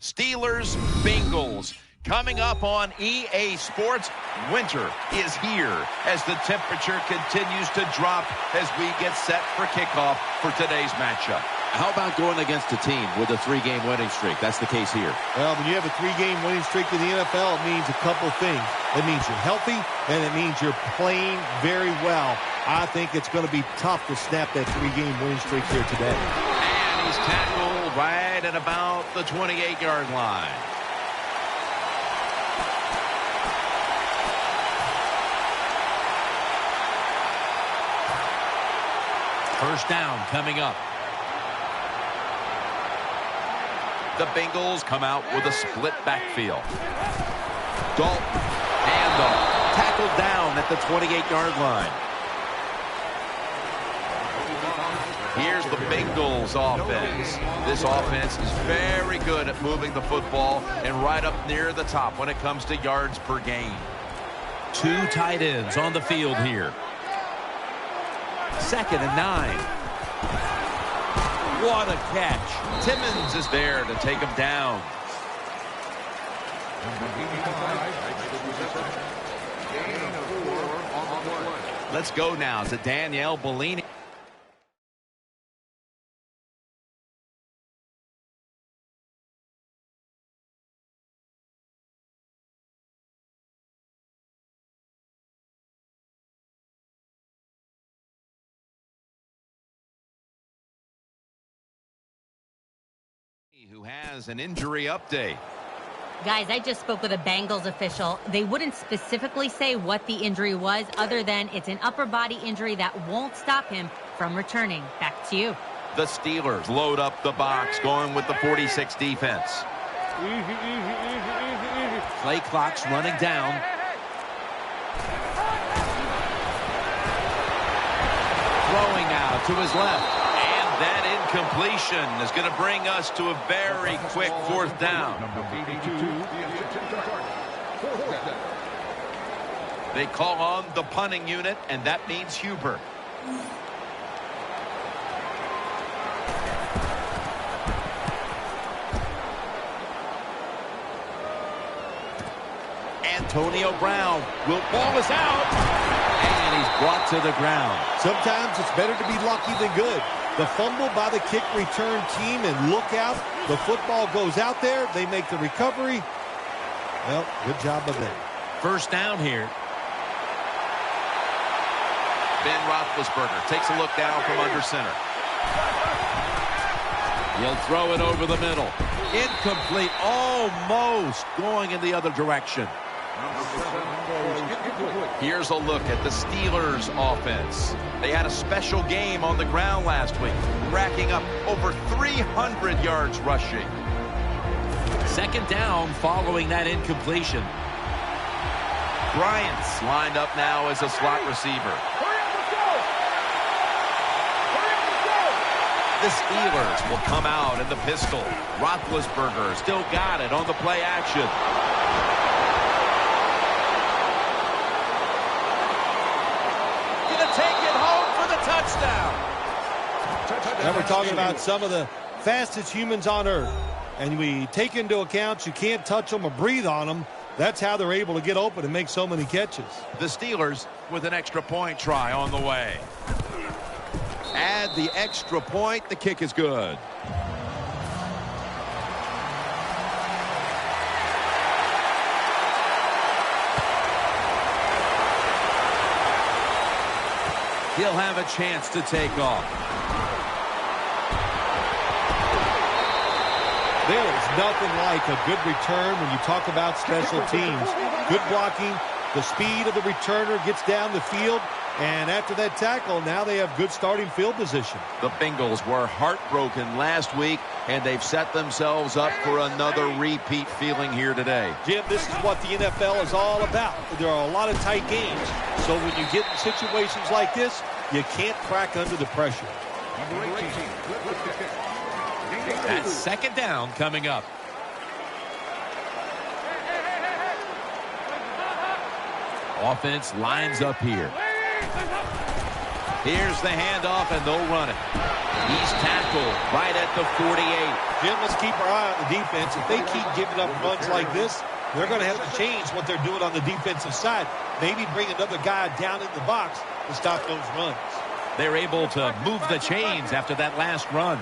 Steelers, Bengals. Coming up on EA Sports, winter is here as the temperature continues to drop as we get set for kickoff for today's matchup. How about going against a team with a 3-game winning streak? That's the case here. Well, when you have a 3-game winning streak in the NFL, it means a couple things. It means you're healthy, and it means you're playing very well. I think it's going to be tough to snap that 3-game winning streak here today. And he's tackled right at about the 28-yard line. First down coming up. The Bengals come out with a split backfield. Dalton, handoff, tackled down at the 28-yard line. Here's the Bengals offense. This offense is very good at moving the football and right up near the top when it comes to yards per game. Two tight ends on the field here. 2nd and 9. What a catch. Timmons is there to take him down. Let's go now to Danielle Bellini. Who has an injury update. Guys, I just spoke with a Bengals official. They wouldn't specifically say what the injury was other than it's an upper body injury that won't stop him from returning. Back to you. The Steelers load up the box, going with the 46 defense. Play clock's running down. Throwing out to his left. That incompletion is going to bring us to a very quick 4th down. They call on the punting unit, and that means Huber. Antonio Brown will ball us out, and he's brought to the ground. Sometimes it's better to be lucky than good. The fumble by the kick return team, and look out. The football goes out there. They make the recovery. Well, good job of them. First down here. Ben Roethlisberger takes a look down from under center. He'll throw it over the middle. Incomplete. Almost going in the other direction. Here's a look at the Steelers offense. They had a special game on the ground last week, racking up over 300 yards rushing. 2nd down following that incompletion. Bryant's lined up now as a slot receiver. The Steelers will come out in the pistol. Roethlisberger still got it on the play action. Touchdown. Now we're talking about some of the fastest humans on earth. And we take into account you can't touch them or breathe on them. That's how they're able to get open and make so many catches. The Steelers with an extra point try on the way. Add the extra point. The kick is good. He'll have a chance to take off. There is nothing like a good return when you talk about special teams. Good blocking, the speed of the returner gets down the field, and after that tackle, now they have good starting field position. The Bengals were heartbroken last week, and they've set themselves up for another repeat feeling here today. Jim, this is what the NFL is all about. There are a lot of tight games, so when you get in situations like this, you can't crack under the pressure. That's 2nd down coming up. Offense lines up here. Here's the handoff, and they'll run it. He's tackled right at the 48. Jim, let's keep our eye on the defense. If they keep giving up runs like this, they're going to have to change what they're doing on the defensive side. Maybe bring another guy down in the box to stop those runs. They're able to move the chains after that last run.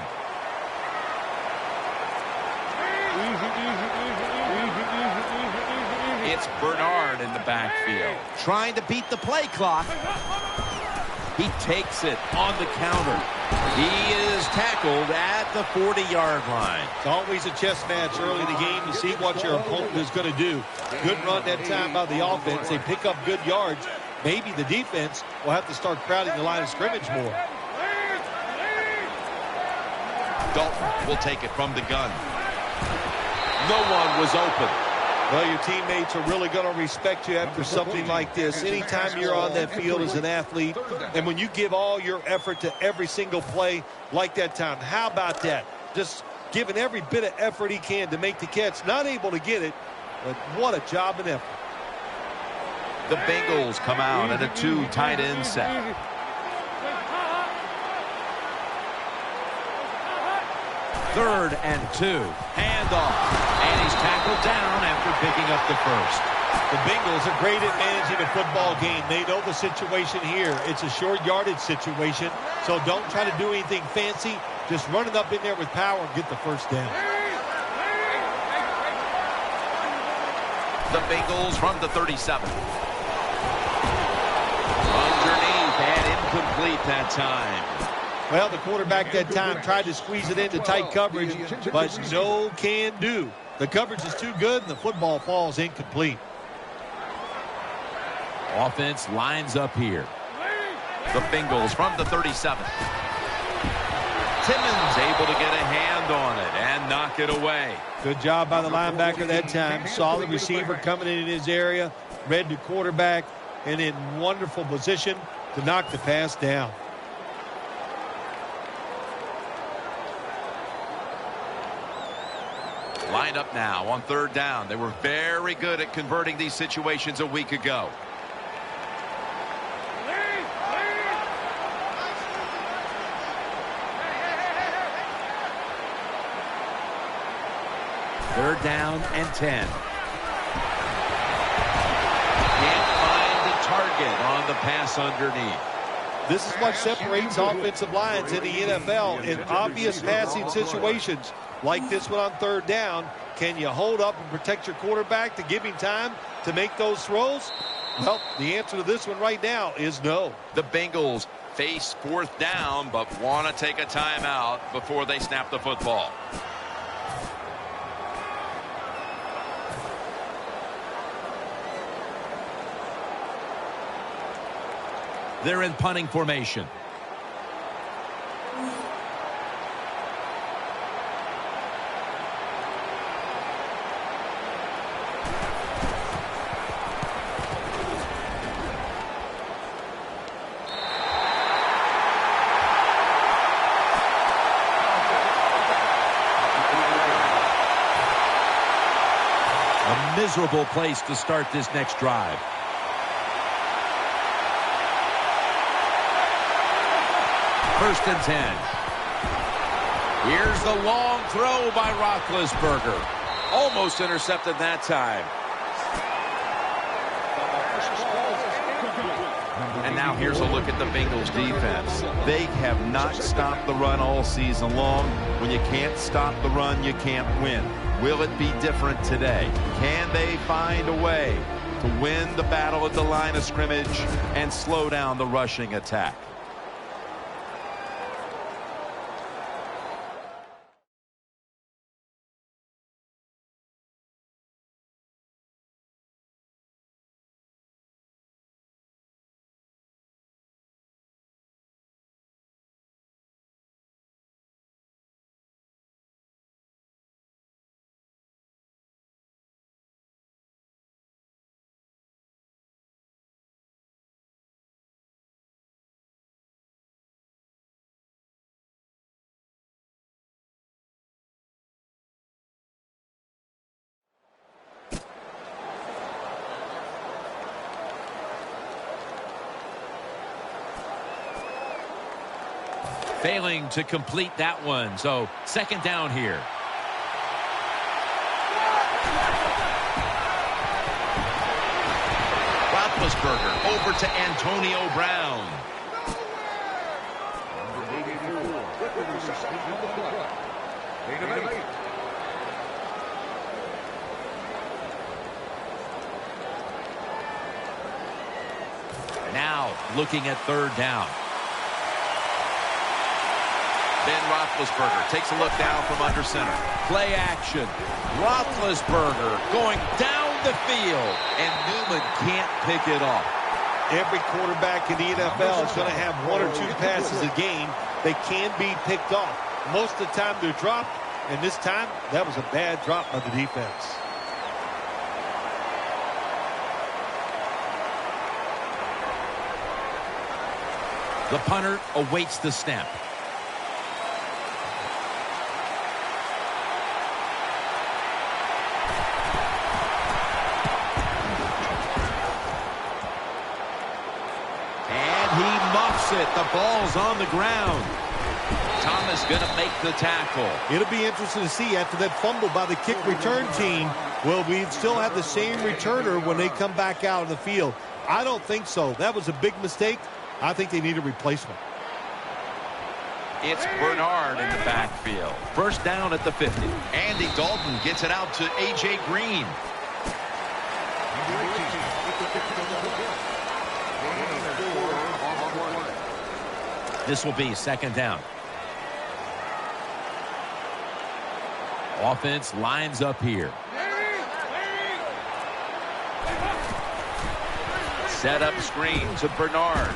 It's Bernard in the backfield, trying to beat the play clock. He takes it on the counter. He is tackled at the 40-yard line. It's always a chess match early in the game to see what your opponent is going to do. Good run that time by the offense. They pick up good yards. Maybe the defense will have to start crowding the line of scrimmage more. Dalton will take it from the gun. No one was open. Well, your teammates are really going to respect you after something like this. Anytime you're on that field as an athlete, and when you give all your effort to every single play like that time, how about that? Just giving every bit of effort he can to make the catch. Not able to get it, but what a job and effort. The Bengals come out at a 2 tight end set. Third and 2. Handoff. And he's tackled down after picking up the first. The Bengals are great at managing a football game. They know the situation here. It's a short yardage situation, so don't try to do anything fancy. Just run it up in there with power and get the first down. The Bengals from the 37. Underneath and incomplete that time. Well, the quarterback that time tried to squeeze it into tight coverage, but no can do. The coverage is too good, and the football falls incomplete. Offense lines up here. The Bengals from the 37. Timmons able to get a hand on it and knock it away. Good job by the linebacker that time. Saw the receiver coming in his area, read the quarterback, and in wonderful position to knock the pass down. Lined up now on third down. They were very good at converting these situations a week ago. Third down and 10. Can't find the target on the pass underneath. This is what separates offensive lines in the NFL in obvious passing situations. Like this one on third down, can you hold up and protect your quarterback to give him time to make those throws? Well, the answer to this one right now is no. The Bengals face fourth down, but want to take a timeout before they snap the football. They're in punting formation. A miserable place to start this next drive. First and 10. Here's the long throw by Roethlisberger. Almost intercepted that time. And now here's a look at the Bengals defense. They have not stopped the run all season long. When you can't stop the run, you can't win. Will it be different today? Can they find a way to win the battle at the line of scrimmage and slow down the rushing attack? Failing to complete that one. So second down here. Roethlisberger over to Antonio Brown. Now looking at third down. Ben Roethlisberger takes a look down from under center. Play action. Roethlisberger going down the field, and Newman can't pick it off. Every quarterback in the NFL is going to have one or two passes a game that can be picked off. Most of the time they're dropped, and this time that was a bad drop by the defense. The punter awaits the snap. It. The ball's on the ground. Thomas going to make the tackle. It'll be interesting to see after that fumble by the kick return team, will we still have the same returner when they come back out of the field? I don't think so. That was a big mistake. I think they need a replacement. It's Bernard in the backfield. First down at the 50. Andy Dalton gets it out to A.J. Green. This will be second down. Offense lines up here. Set up screen to Bernard.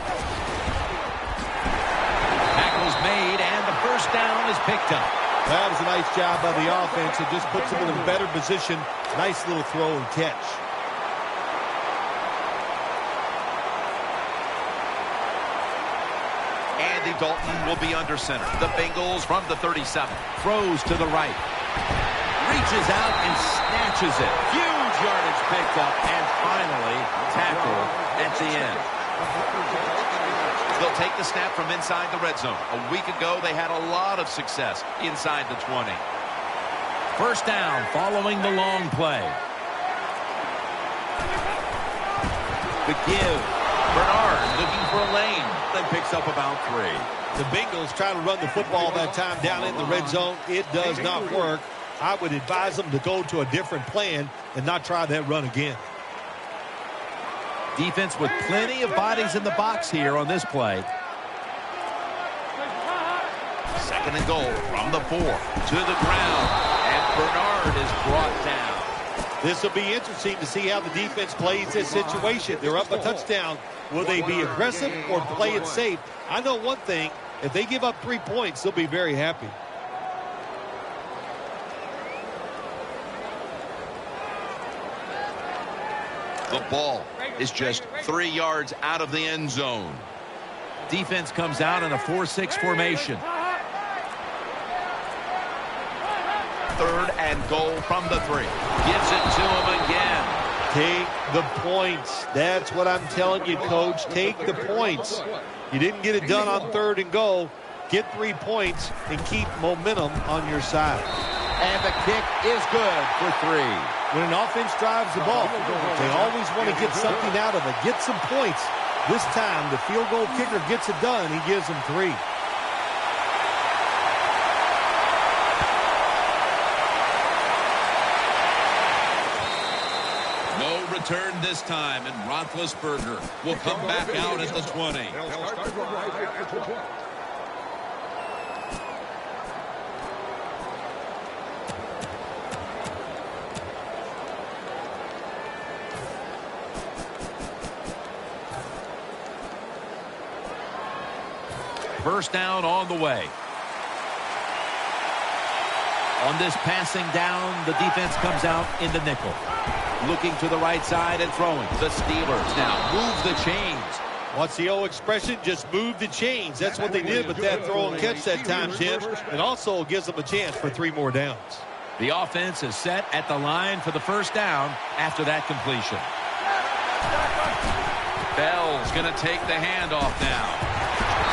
Tackle's made, and the first down is picked up. That was a nice job by the offense. It just puts them in a better position. Nice little throw and catch. Andy Dalton will be under center. The Bengals from the 37. Throws to the right. Reaches out and snatches it. Huge yardage picked up and finally tackled at the end. They'll take the snap from inside the red zone. A week ago, they had a lot of success inside the 20. First down following the long play. The give. Bernard looking for a lane. Then picks up about 3. The Bengals try to run the football that time down in the red zone. It does not work. I would advise them to go to a different plan and not try that run again. Defense with plenty of bodies in the box here on this play. Second and goal from the 4 to the ground. And Bernard is brought down. This will be interesting to see how the defense plays this situation. They're up a touchdown. Will they be aggressive or play it safe? I know one thing. If they give up 3 points, they'll be very happy. The ball is just 3 yards out of the end zone. Defense comes out in a 4-6 formation. Third and goal from the 3. Gives it to him again. Take the points. That's what I'm telling you, Coach. Take the points. You didn't get it done on third and goal. Get 3 points and keep momentum on your side. And the kick is good for 3. When an offense drives the ball, they always want to get something out of it. Get some points. This time, the field goal kicker gets it done. He gives them 3. No return this time, and Roethlisberger will come back out at the 20. First down on the way. On this passing down, the defense comes out in the nickel. Looking to the right side and throwing. The Steelers now move the chains. What's the old expression? Just move the chains. That's what they did with that throw and catch that time, Jim. It also gives them a chance for 3 more downs. The offense is set at the line for the first down after that completion. Bell's going to take the handoff now.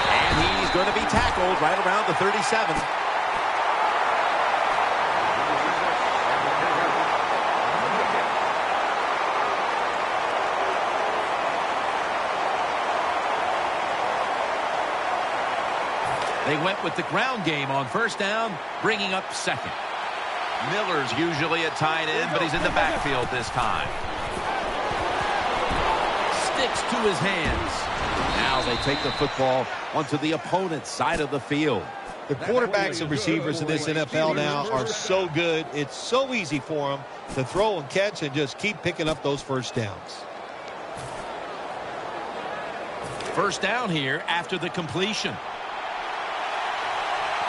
And he's going to be tackled right around the 37. They went with the ground game on first down, bringing up second. Miller's usually a tight end, but he's in the backfield this time. Sticks to his hands. Now they take the football onto the opponent's side of the field. The quarterbacks and receivers in this NFL now are so good. It's so easy for them to throw and catch and just keep picking up those first downs. First down here after the completion.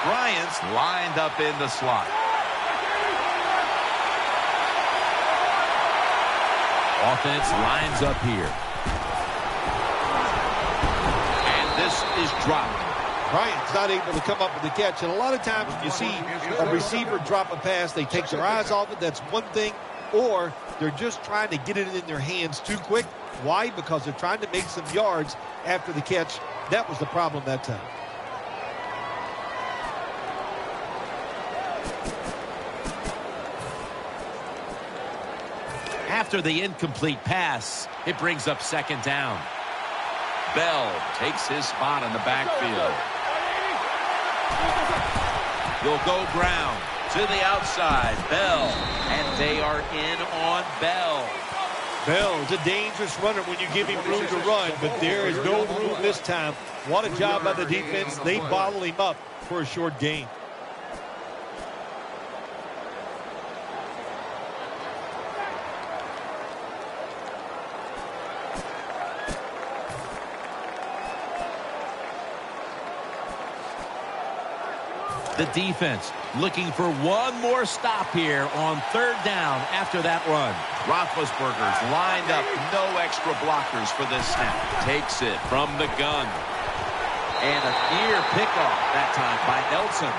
Bryant's lined up in the slot. Offense lines up here. And this is dropped. Bryant's not able to come up with the catch. And a lot of times when you see a receiver drop a pass, they take their eyes off it. That's one thing. Or they're just trying to get it in their hands too quick. Why? Because they're trying to make some yards after the catch. That was the problem that time. After the incomplete pass, it brings up second down. Bell takes his spot in the backfield. He'll go ground to the outside. Bell, and they are in on Bell. Bell's a dangerous runner when you give him room to run, but there is no room this time. What a job by the defense. They bottle him up for a short gain. The defense looking for one more stop here on third down after that run. Roethlisberger's lined up. No extra blockers for this snap. Takes it from the gun. And a near pickoff that time by Nelson.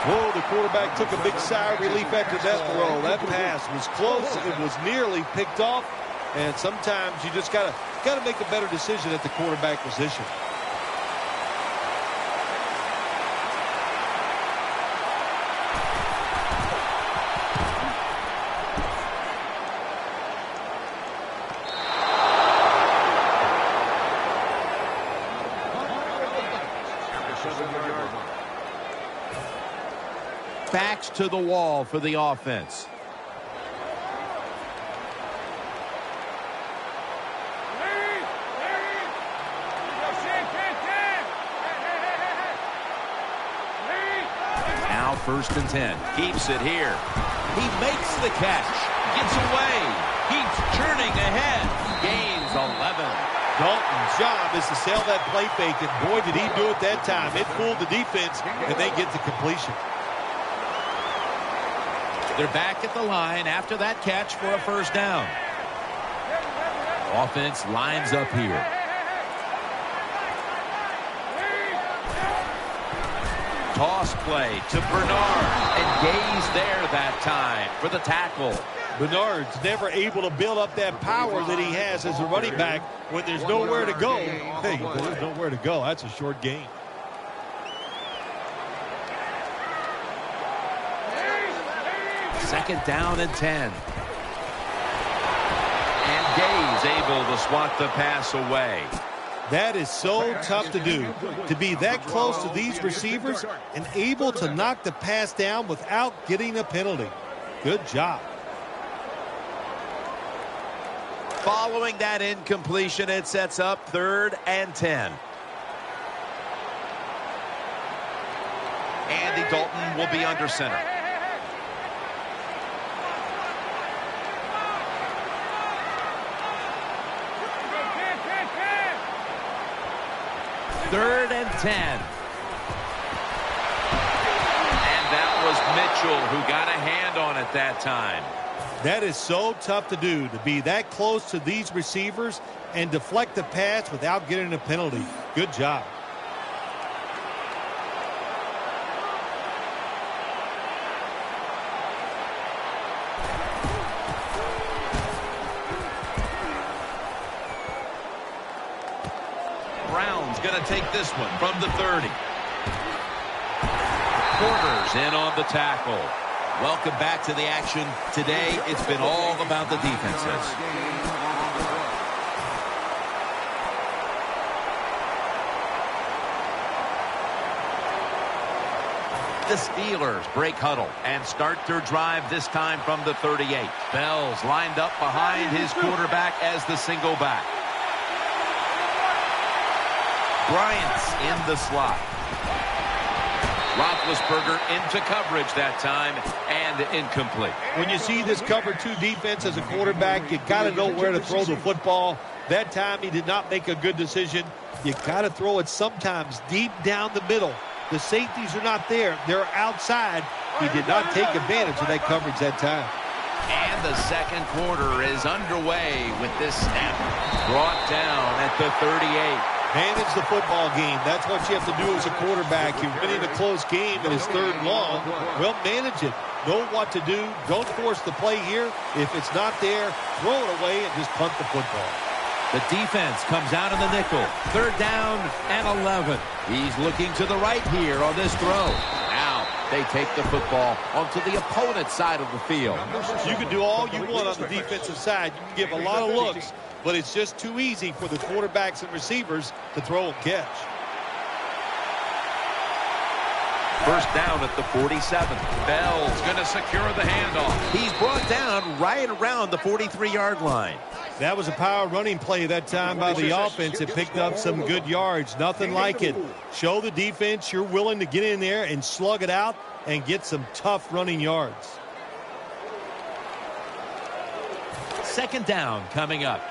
Whoa, the quarterback took a big sigh of relief after that throw. That pass was close. It was nearly picked off. And sometimes you just gotta make a better decision at the quarterback position. Backs to the wall for the offense. Now first and 10. Keeps it here. He makes the catch. Gets away. Keeps churning ahead. Gains 11. Dalton's job is to sell that play fake, and boy, did he do it that time. It fooled the defense, and they get the completion. They're back at the line after that catch for a first down. Offense lines up here. Toss play to Bernard. And Gay's there that time for the tackle. Bernard's never able to build up that power that he has as a running back when there's nowhere to go. Hey, there's nowhere to go. That's a short gain. Second down and 10. And Gay's able to swat the pass away. That is so tough to do, to be that close to these receivers and able to knock the pass down without getting a penalty. Good job. Following that incompletion, it sets up third and 10. Andy Dalton will be under center. Third and 10. And that was Mitchell who got a hand on it that time. That is so tough to do, to be that close to these receivers and deflect the pass without getting a penalty. Good job. Brown's going to take this one from the 30. corners in on the tackle. Welcome back to the action. Today, it's been all about the defenses. The Steelers break huddle and start their drive, this time from the 38. Bell's lined up behind his quarterback as the single back. Bryant's in the slot. Roethlisberger into coverage that time and incomplete. When you see this cover 2 defense as a quarterback, you got to know where to throw the football. That time he did not make a good decision. You got to throw it sometimes deep down the middle. The safeties are not there. They're outside. He did not take advantage of that coverage that time. And the second quarter is underway with this snap. Brought down at the 38. Manage the football game. That's what you have to do as a quarterback. You're winning a close game and it's 3rd and long. Well, manage it. Know what to do. Don't force the play here. If it's not there, throw it away and just punt the football. The defense comes out in the nickel. 3rd down and 11. He's looking to the right here on this throw. Now they take the football onto the opponent's side of the field. You can do all you want on the defensive side. You can give a lot of looks, but it's just too easy for the quarterbacks and receivers to throw and catch. First down at the 47. Bell's going to secure the handoff. He's brought down right around the 43-yard line. That was a power running play that time by the offense. It picked up some good yards. Nothing like it. Show the defense you're willing to get in there and slug it out and get some tough running yards. 2nd down coming up.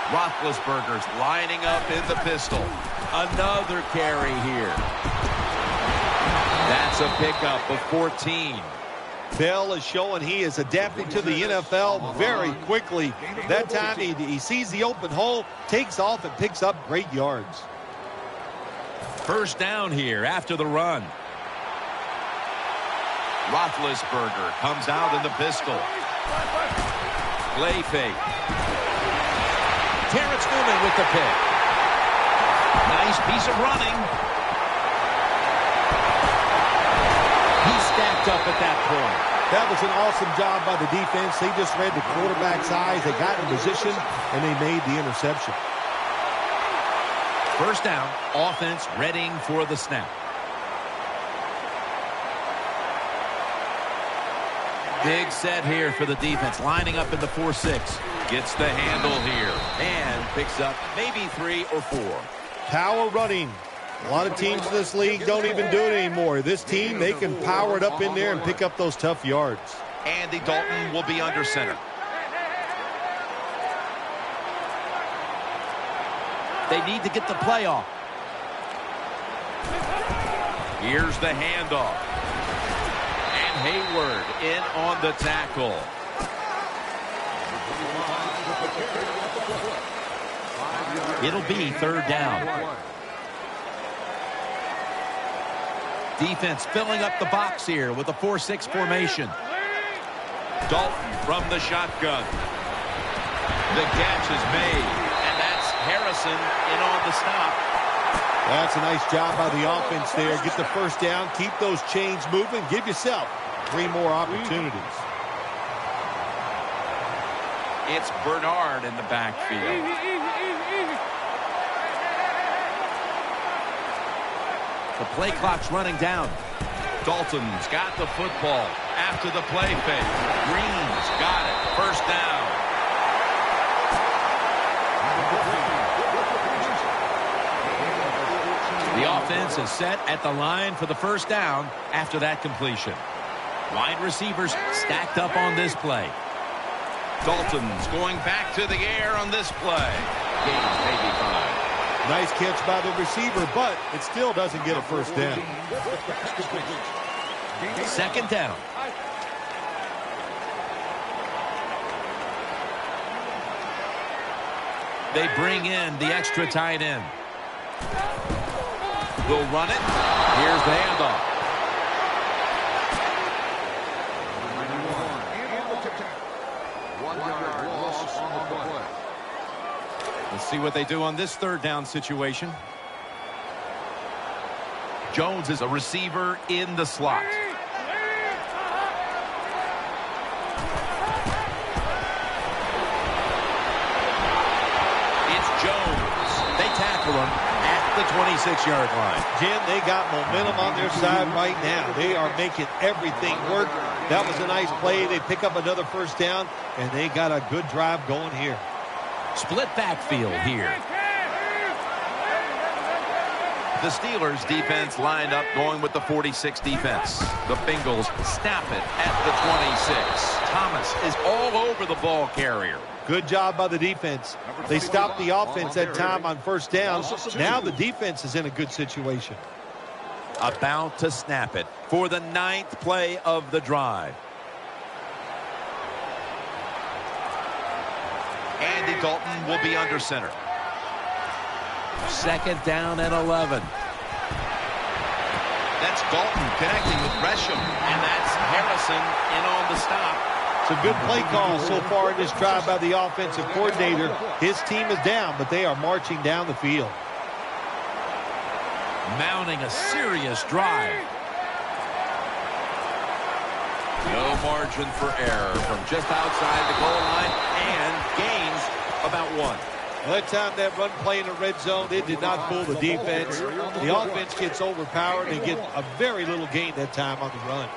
Roethlisberger's lining up in the pistol. Another carry here. That's a pickup of 14. Bell is showing he is adapting to the NFL very quickly. That time he sees the open hole, takes off, and picks up great yards. First down here after the run. Roethlisberger comes out in the pistol. Play fake. Terrence Newman with the pick. Nice piece of running. He's stacked up at that point. That was an awesome job by the defense. They just read the quarterback's eyes. They got in position, and they made the interception. First down, offense readying for the snap. Big set here for the defense, lining up in the 4-6. Gets the handle here and picks up maybe 3 or 4. Power running. A lot of teams in this league don't even do it anymore. This team, they can power it up in there and pick up those tough yards. Andy Dalton will be under center. They need to get the play off. Here's the handoff. And Hayward in on the tackle. It'll be 3rd down. Defense filling up the box here with a 4-6 formation. Dalton from the shotgun. The catch is made, and that's Harrison in on the stop. That's a nice job by the offense there. Get the first down, keep those chains moving, give yourself 3 more opportunities. It's Bernard in the backfield. The play clock's running down. Dalton's got the football after the play fake. Green's got it. First down. The offense is set at the line for the first down after that completion. Wide receivers stacked up on this play. Dalton's going back to the air on this play. Gains maybe 5. Nice catch by the receiver, but it still doesn't get a first down. 2nd down. They bring in the extra tight end. They'll run it. Here's the handoff. Let's see what they do on this 3rd down situation. Jones is a receiver in the slot. It's Jones. They tackle him at the 26-yard line. Jim, they got momentum on their side right now. They are making everything work. That was a nice play. They pick up another first down, and they got a good drive going here. Split backfield here. The Steelers defense lined up going with the 46 defense. The Bengals snap it at the 26. Thomas is all over the ball carrier. Good job by the defense. They stopped the offense that time on first down. Now the defense is in a good situation. About to snap it for the 9th play of the drive. Andy Dalton will be under center. 2nd down and 11. That's Dalton connecting with Gresham, and that's Harrison in on the stop. It's a good play call so far in this drive by the offensive coordinator. His team is down, but they are marching down the field. Mounting a serious drive. No margin for error from just outside the goal line, and gains about 1. That time that run play in the red zone, it did not fool the defense. The offense gets overpowered and get a very little gain that time on the run.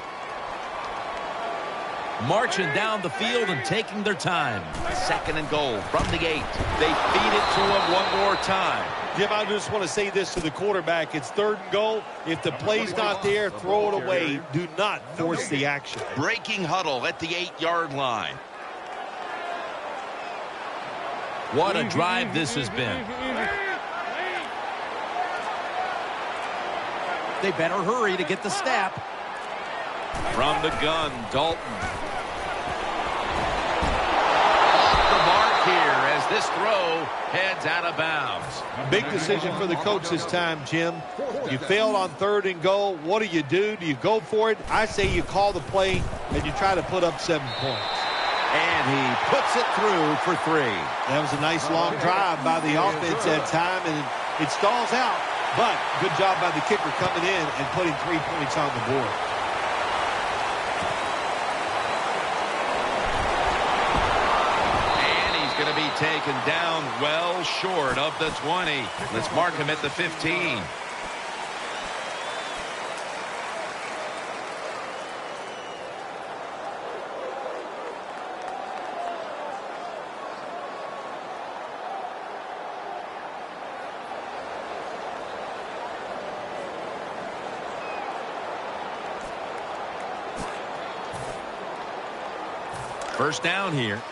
Marching down the field and taking their time. 2nd and goal from the 8. They feed it to him one more time. Jim, I just want to say this to the quarterback. It's 3rd and goal. If the play's not there, throw it away. Do not force the action. Breaking huddle at the 8-yard line. What a drive this has been. They better hurry to get the snap. From the gun, Dalton. Off the mark here as this throw heads out of bounds. Big decision for the coach this time, Jim. You failed on 3rd and goal. What do? Do you go for it? I say you call the play and you try to put up 7 points. And he puts it through for 3. That was a nice long drive by the offense that time, and it stalls out. But good job by the kicker coming in and putting 3 points on the board. And he's going to be taken down well short of the 20. Let's mark him at the 15. First down here.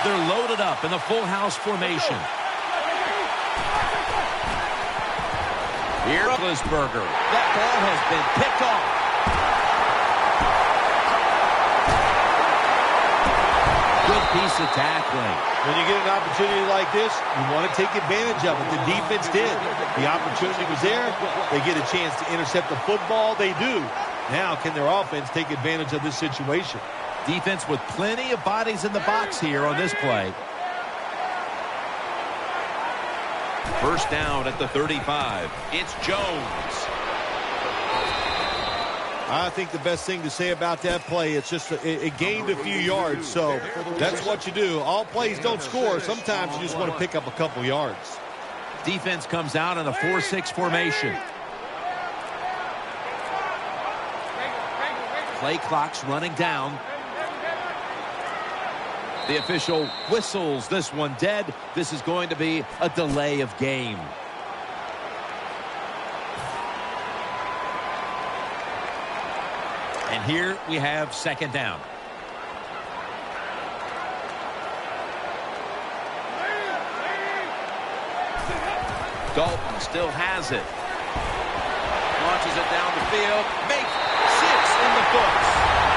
They're loaded up in the full house formation. Here, Roethlisberger. That ball has been picked off. Good piece of tackling. When you get an opportunity like this, you want to take advantage of it. The defense did. The opportunity was there. They get a chance to intercept the football. They do. Now, can their offense take advantage of this situation? Defense with plenty of bodies in the box here on this play. First down at the 35. It's Jones. I think the best thing to say about that play, it's just it gained a few yards, so that's what you do. All plays don't score. Sometimes you just want to pick up a couple yards. Defense comes out in a 4-6 formation. Play clock's running down. The official whistles this one dead. This is going to be a delay of game. And here we have 2nd down. Dalton still has it. Launches it down the field. Makes 6 in the books.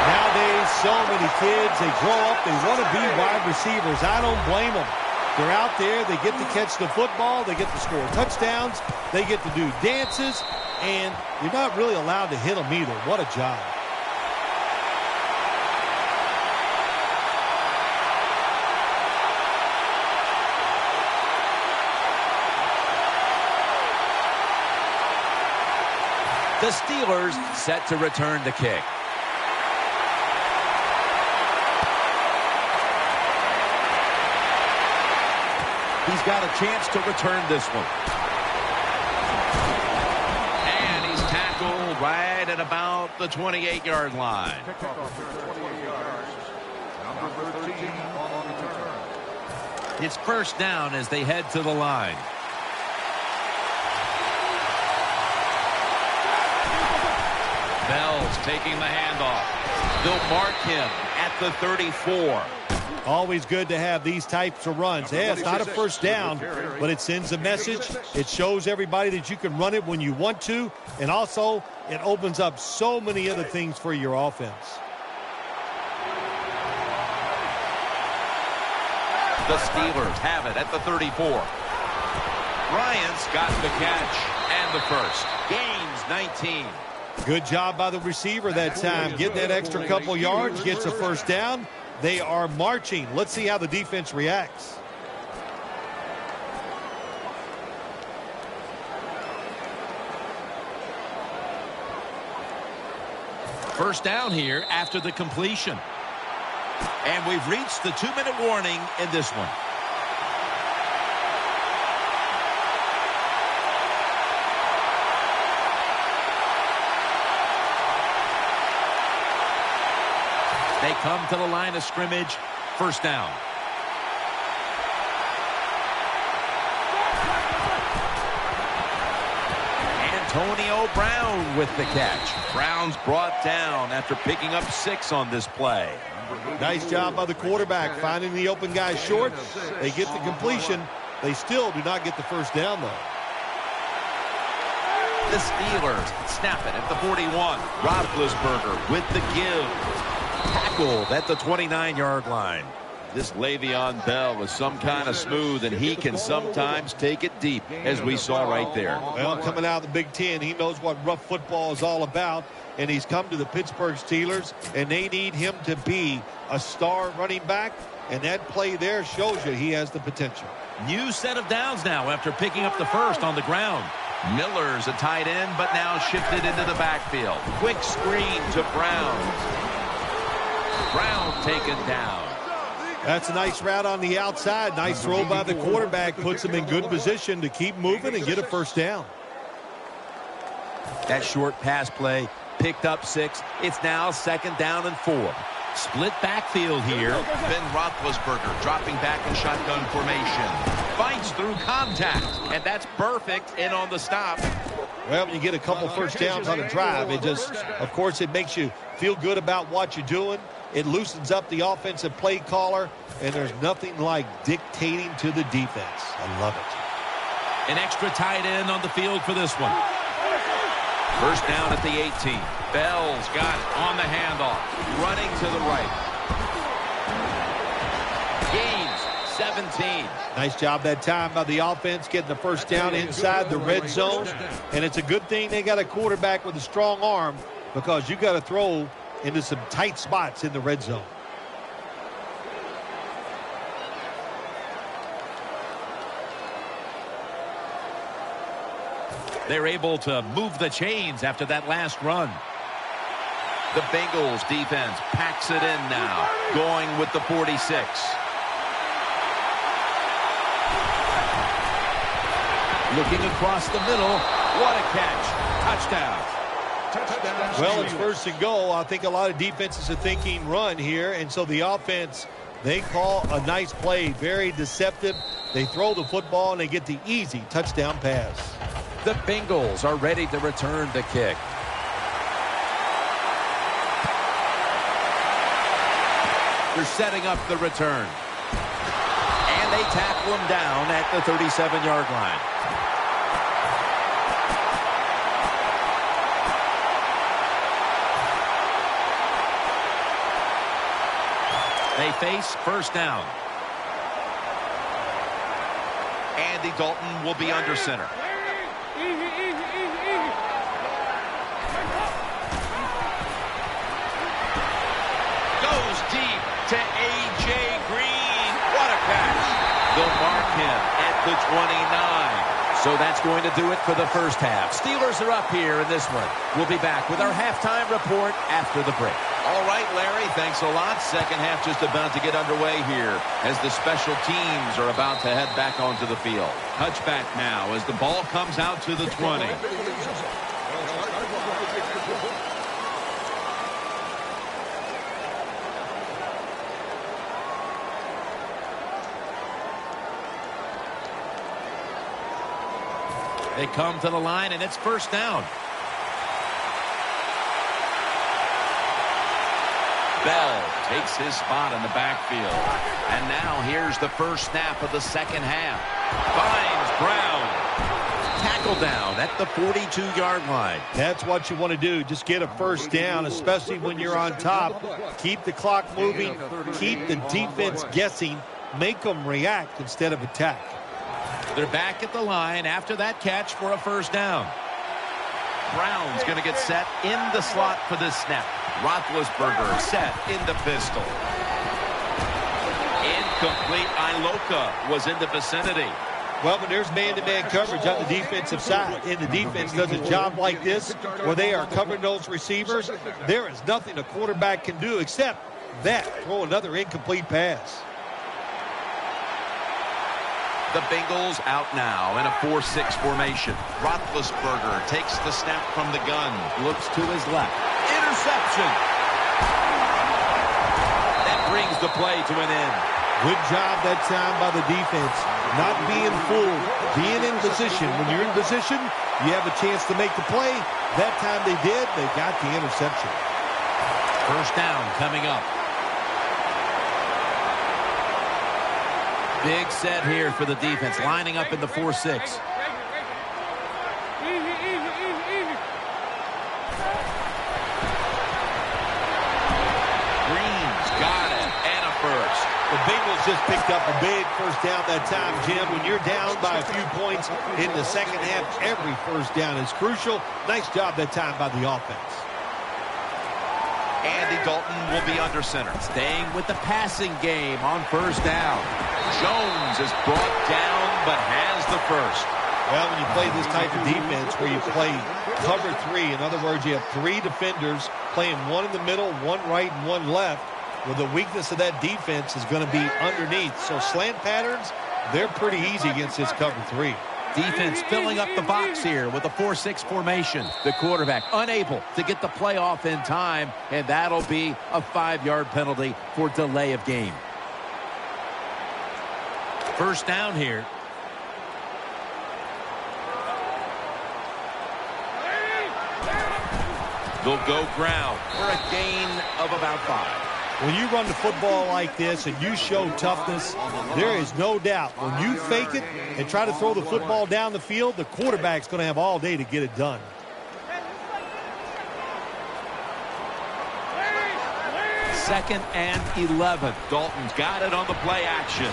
Nowadays, so many kids, they grow up, they want to be wide receivers. I don't blame them. They're out there, they get to catch the football, they get to score touchdowns, they get to do dances, and you're not really allowed to hit them either. What a job. The Steelers set to return the kick. He's got a chance to return this one. And he's tackled right at about the 28-yard line. It's first down as they head to the line. Bell's taking the handoff. They'll mark him at the 34. Always good to have these types of runs. Yeah, it's not a first down, but it sends a message. It shows everybody that you can run it when you want to, and also it opens up so many other things for your offense. The Steelers have it at the 34. Bryant's got the catch and the first. Gains 19. Good job by the receiver that time. Getting that extra couple yards, gets a first down. They are marching. Let's see how the defense reacts. First down here after the completion. And we've reached the 2-minute warning in this one. They come to the line of scrimmage. First down. Antonio Brown with the catch. Brown's brought down after picking up 6 on this play. Nice job by the quarterback finding the open guy short. They get the completion. They still do not get the first down, though. The Steelers snap it at the 41. Roethlisberger with the give. Tackled at the 29-yard line. This Le'Veon Bell is some kind of smooth, and he can sometimes take it deep, as we saw right there. Well, coming out of the Big Ten, he knows what rough football is all about, and he's come to the Pittsburgh Steelers, and they need him to be a star running back, and that play there shows you he has the potential. New set of downs now after picking up the first on the ground. Miller's a tight end, but now shifted into the backfield. Quick screen to Brown. Brown taken down. That's a nice route on the outside. Nice throw by the quarterback. Puts him in good position to keep moving and get a first down. That short pass play picked up 6. It's now 2nd down and 4. Split backfield here. Ben Roethlisberger dropping back in shotgun formation. Fights through contact, and that's perfect in on the stop. Well, when you get a couple first downs on a drive, it just, of course, it makes you feel good about what you're doing. It loosens up the offensive play caller, and there's nothing like dictating to the defense. I love it. An extra tight end on the field for this one. First down at the 18. Bell's got it on the handoff. Running to the right. Gains 17. Nice job that time by the offense getting the first down inside the red zone. And it's a good thing they got a quarterback with a strong arm, because you got to throw into some tight spots in the red zone. They're able to move the chains after that last run. The Bengals defense packs it in now, going with the 46. Looking across the middle. What a catch. Touchdown. Well, it's first and goal. I think a lot of defenses are thinking run here, and so the offense, they call a nice play, very deceptive. They throw the football, and they get the easy touchdown pass. The Bengals are ready to return the kick. They're setting up the return. And they tackle him down at the 37-yard line. They face first down. Andy Dalton will be under center. Goes deep to A.J. Green. What a catch. They'll mark him at the 29. So that's going to do it for the first half. Steelers are up here in this one. We'll be back with our halftime report after the break. All right, Larry, thanks a lot. Second half just about to get underway here as the special teams are about to head back onto the field. Touchback now as the ball comes out to the 20. They come to the line, and it's first down. Bell takes his spot in the backfield. And now here's the first snap of the second half. Finds Brown. Tackle down at the 42-yard line. That's what you want to do. Just get a first down, especially when you're on top. Keep the clock moving. Keep the defense guessing. Make them react instead of attack. They're back at the line after that catch for a first down. Brown's going to get set in the slot for this snap. Roethlisberger set in the pistol. Incomplete. Iloka was in the vicinity. Well, when there's man-to-man coverage on the defensive side, and the defense does a job like this where they are covering those receivers, there is nothing a quarterback can do except that, throw another incomplete pass. The Bengals out now in a 4-6 formation. Roethlisberger takes the snap from the gun. Looks to his left. Interception. That brings the play to an end. Good job that time by the defense. Not being fooled. Being in position. When you're in position, you have a chance to make the play. That time they did. They got the interception. First down coming up. Big set here for the defense, lining up in the 4-6. Green's got it, and a first. The Bengals just picked up a big first down that time, Jim. When you're down by a few points in the second half, every first down is crucial. Nice job that time by the offense. Andy Dalton will be under center. Staying with the passing game on first down. Jones is brought down, but has the first. Well, when you play this type of defense where you play cover 3, in other words, you have 3 defenders playing one in the middle, one right, and one left. Well, the weakness of that defense is going to be underneath. So slant patterns, they're pretty easy against this cover 3. Defense filling up the box here with a 4-6 formation. The quarterback unable to get the play off in time, and that'll be a 5-yard penalty for delay of game. First down here. They'll go ground for a gain of about 5. When you run the football like this and you show toughness, there is no doubt when you fake it and try to throw the football down the field, the quarterback's going to have all day to get it done. Second and 11. Dalton's got it on the play action.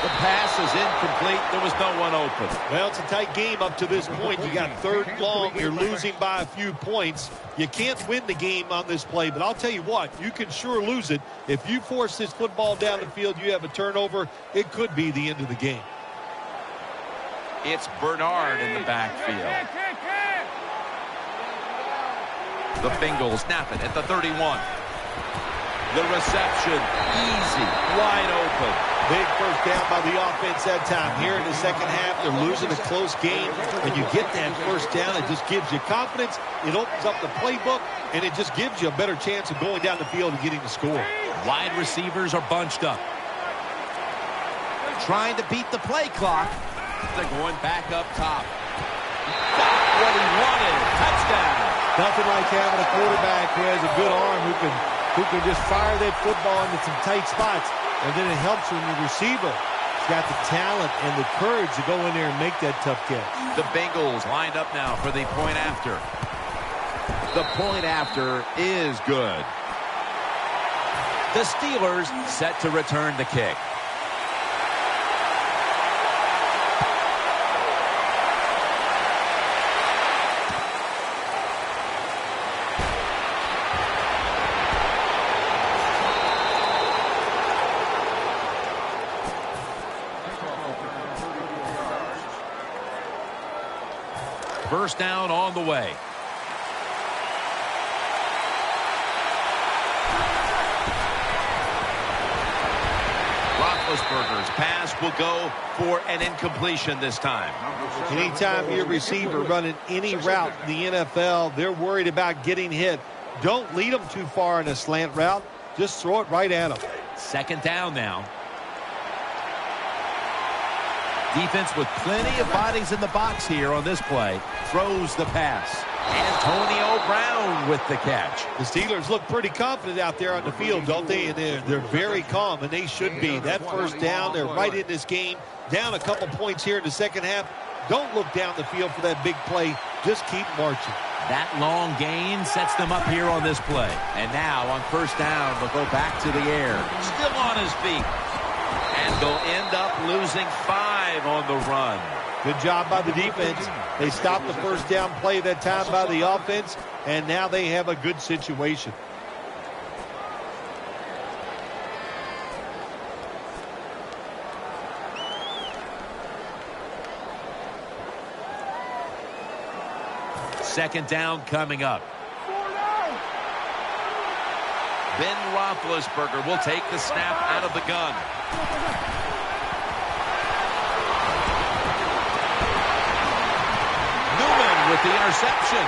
The pass is incomplete. There was no one open. Well, it's a tight game up to this point. You got third and long. You're losing by a few points. You can't win the game on this play, but I'll tell you what, you can sure lose it. If you force this football down the field, you have a turnover, it could be the end of the game. It's Bernard in the backfield. The Bengals snap it at the 31. The reception, easy, wide open. Big first down by the offense that time. Here in the second half, they're losing a close game. When you get that first down, it just gives you confidence. It opens up the playbook, and it just gives you a better chance of going down the field and getting the score. Wide receivers are bunched up. Trying to beat the play clock. They're going back up top. Got what he wanted. Touchdown. Nothing like having a quarterback who has a good arm who can just fire that football into some tight spots. And then it helps when your receiver has got the talent and the courage to go in there and make that tough catch. The Bengals lined up now for the point after. The point after is good. The Steelers set to return the kick. First down on the way. Roethlisberger's pass will go for an incompletion this time. Anytime your receiver running any route in the NFL, they're worried about getting hit. Don't lead them too far in a slant route. Just throw it right at them. Second down now. Defense with plenty of bodies in the box here on this play. Throws the pass. Antonio Brown with the catch. The Steelers look pretty confident out there on the field, don't they? And they're very calm, and they should be. That first down, they're right in this game. Down a couple points here in the second half. Don't look down the field for that big play. Just keep marching. That long gain sets them up here on this play. And now on first down, they'll go back to the air. Still on his feet. And they'll end up losing 5 on the run. Good job by the defense. They stopped the first down play that time by the offense, and now they have a good situation. Second down coming up. Ben Roethlisberger will take the snap out of the gun. Newman with the interception.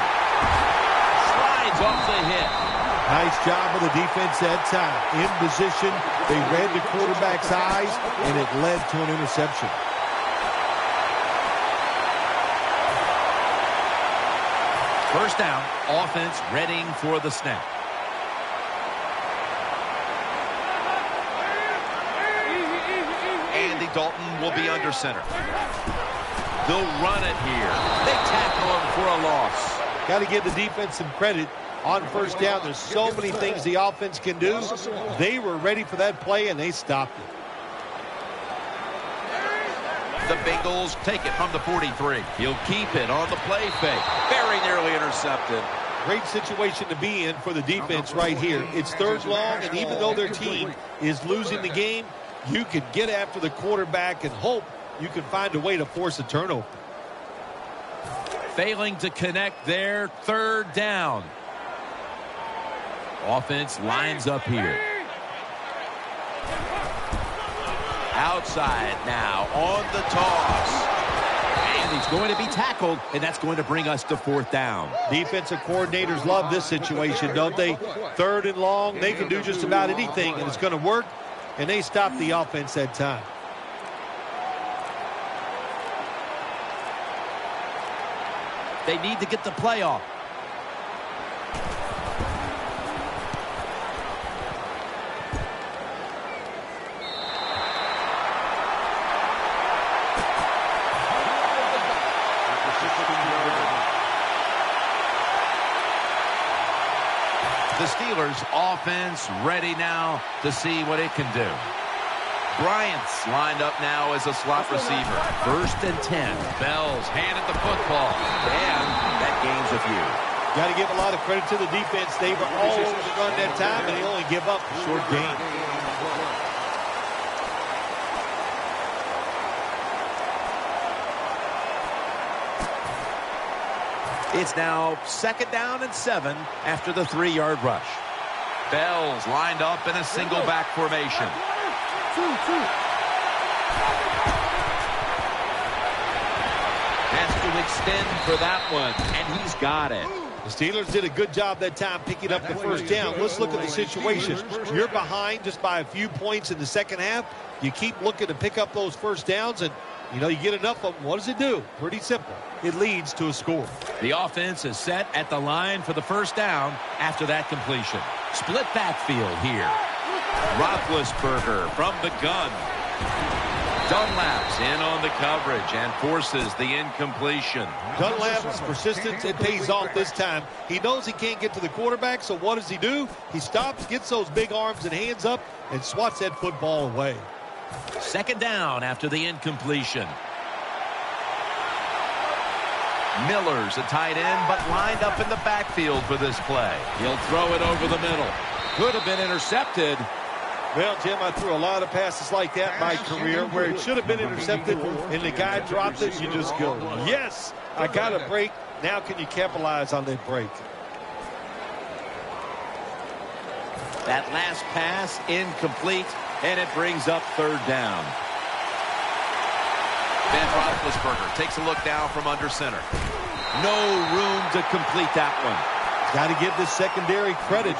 Slides off the hit. Nice job of the defense that time. In position, they read the quarterback's eyes, and it led to an interception. First down, offense readying for the snap. Andy Dalton will be under center. They'll run it here. They tackle him for a loss. Got to give the defense some credit on first down. There's so many things the offense can do. They were ready for that play, and they stopped it. The Bengals take it from the 43. He'll keep it on the play fake. Very nearly intercepted. Great situation to be in for the defense right here. It's third long, and even though their team is losing the game, you can get after the quarterback and hope you can find a way to force a turnover. Failing to connect there, third down. Offense lines up here. Outside now on the toss. And he's going to be tackled, and that's going to bring us to fourth down. Defensive coordinators love this situation, don't they? Third and long, they can do just about anything, and it's going to work, and they stop the offense that time. They need to get the play off. The Steelers offense ready now to see what it can do. Bryant's lined up now as a slot receiver. First and 10. Bell's handed the football. And that gains a few. Got to give a lot of credit to the defense. They were all over the run that time, and they only give up a short gain. It's now second down and 7 after the 3-yard rush. Bell's lined up in a single back formation. Has to extend for that one, and he's got it. The Steelers did a good job that time picking up the first down. Let's look at the situation. You're behind just by a few points in the second half. You keep looking to pick up those first downs, and you get enough of them. What does it do? Pretty simple. It leads to a score. The offense is set at the line for the first down after that completion. Split backfield here. Roethlisberger from the gun. Dunlap's in on the coverage and forces the incompletion. Dunlap's persistence, it pays off this time. He knows he can't get to the quarterback, so what does he do? He stops, gets those big arms and hands up, and swats that football away. Second down after the incompletion. Miller's a tight end, but lined up in the backfield for this play. He'll throw it over the middle. Could have been intercepted. Well, Jim, I threw a lot of passes like that in my career where it should have been intercepted, and the guy dropped it. You just go, yes, I got a break. Now can you capitalize on that break? That last pass incomplete, and it brings up third down. Ben Roethlisberger takes a look now from under center. No room to complete that one. Got to give the secondary credit.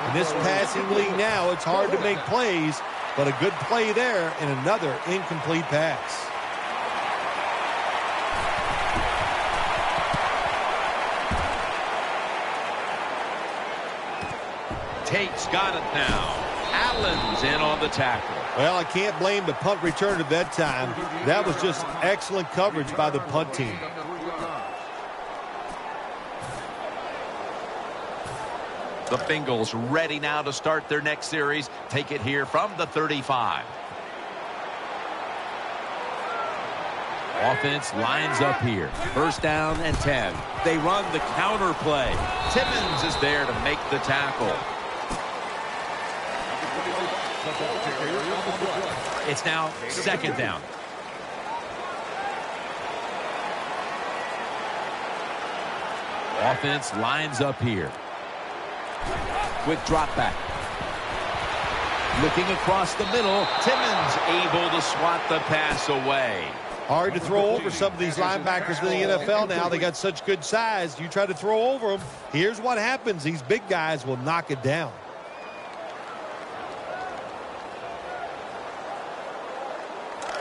In this passing league now, it's hard to make plays, but a good play there and another incomplete pass. Tate's got it now. Allen's in on the tackle. Well, I can't blame the punt returner that time. That was just excellent coverage by the punt team. The Bengals ready now to start their next series. Take it here from the 35. Offense lines up here. First down and 10. They run the counter play. Timmons is there to make the tackle. It's now second down. Offense lines up here. Quick drop back. Looking across the middle. Timmons able to swat the pass away. Hard to throw over some of these linebackers in the NFL now. They got such good size. You try to throw over them. Here's what happens. These big guys will knock it down.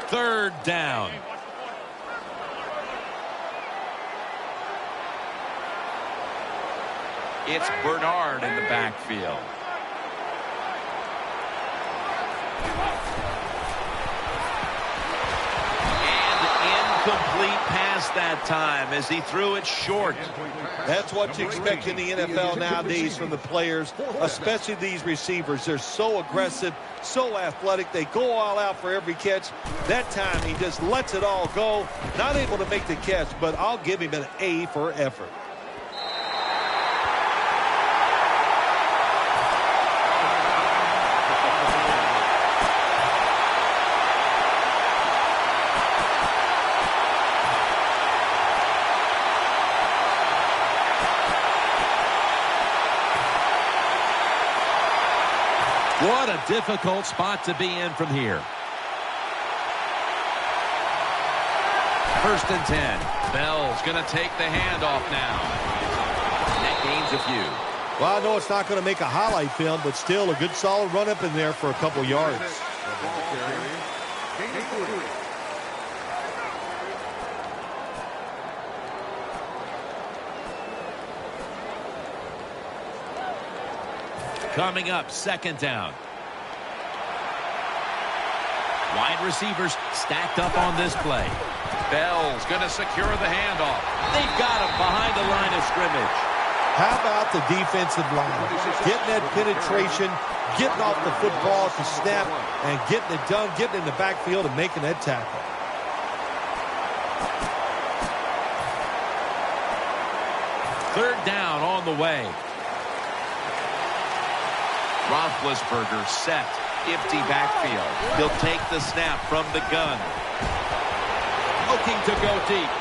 Third down. It's Bernard in the backfield. Incomplete pass that time as he threw it short. That's what you expect in the NFL nowadays from the players, especially these receivers. They're so aggressive, so athletic. They go all out for every catch. That time he just lets it all go. Not able to make the catch, but I'll give him an A for effort. What a difficult spot to be in from here. First and 10. Bell's going to take the handoff now. That gains a few. Well, I know it's not going to make a highlight film, but still a good solid run up in there for a couple yards. Coming up, second down. Wide receivers stacked up on this play. Bell's going to secure the handoff. They've got him behind the line of scrimmage. How about the defensive line? Getting that penetration, getting off the football to snap, and getting it done, getting in the backfield and making that tackle. Third down on the way. Roethlisberger set. Empty backfield. He'll take the snap from the gun. Looking to go deep.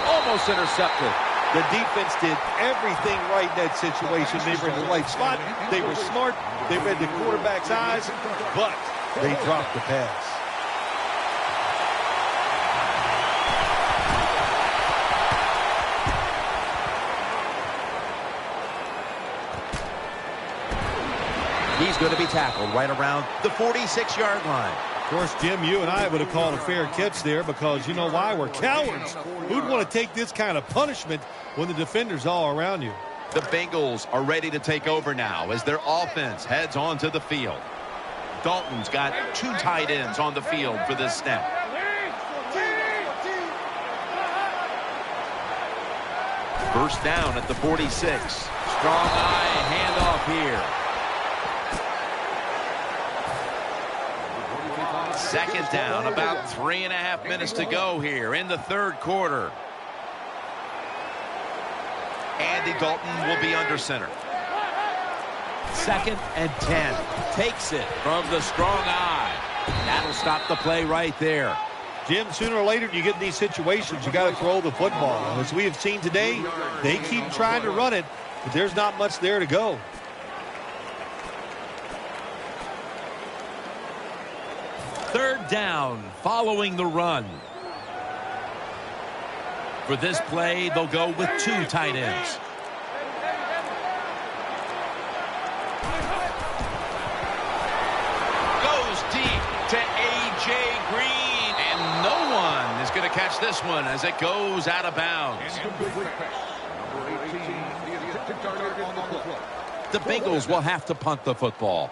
Almost intercepted. The defense did everything right in that situation. They were in the right spot. They were smart. They read the quarterback's eyes, but they dropped the pass. He's going to be tackled right around the 46-yard line. Of course, Jim, you and I would have called a fair catch there because you know why? We're cowards. Who'd want to take this kind of punishment when the defender's all around you? The Bengals are ready to take over now as their offense heads onto the field. Dalton's got two tight ends on the field for this snap. First down at the 46. Strong eye handoff here. Second down, about 3.5 minutes to go here in the third quarter. Andy Dalton will be under center. Second and 10. Takes it from the strong eye. That'll stop the play right there. Jim, sooner or later you get in these situations, you got to throw the football. As we have seen today, they keep trying to run it, but there's not much there to go. Third down following the run. For this play, they'll go with 2 tight ends. Goes deep to A.J. Green, and no one is going to catch this one as it goes out of bounds. The Bengals will have to punt the football.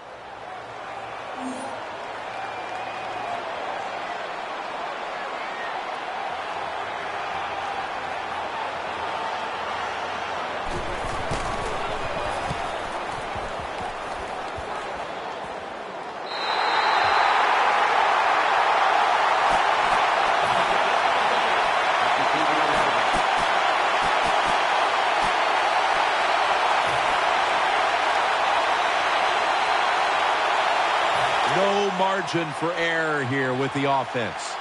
Margin for error here with the offense.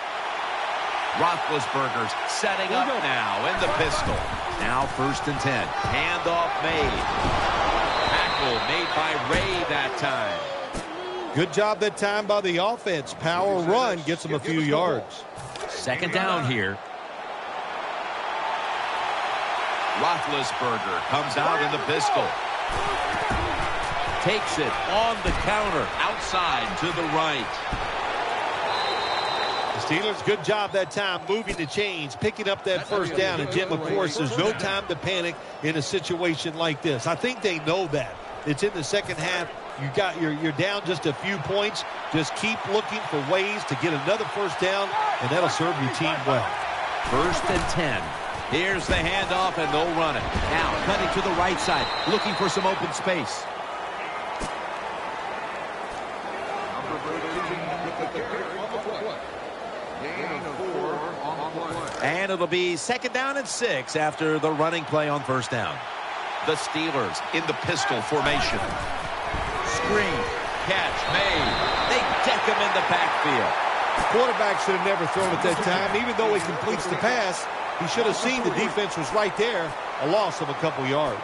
Roethlisberger's setting up now in the pistol. Now 1st and 10. Handoff made. Tackle made by Ray that time. Good job that time by the offense. Power run gets them a few yards. 2nd down here. Roethlisberger comes out in the pistol. Takes it on the counter. Outside to the right. The Steelers, good job that time moving the chains, picking up that 1st down. And Jim, of course, there's no time to panic in a situation like this. I think they know that. It's in the 2nd half. You're down just a few points. Just keep looking for ways to get another 1st down, and that'll serve your team well. 1st and 10. Here's the handoff, and they'll run it. Now cutting to the right side, looking for some open space. And it'll be 2nd down and 6 after the running play on 1st down. The Steelers in the pistol formation. Screen. Catch made. They deck him in the backfield. The quarterback should have never thrown it that time. Even though he completes the pass, he should have seen the defense was right there. A loss of a couple yards.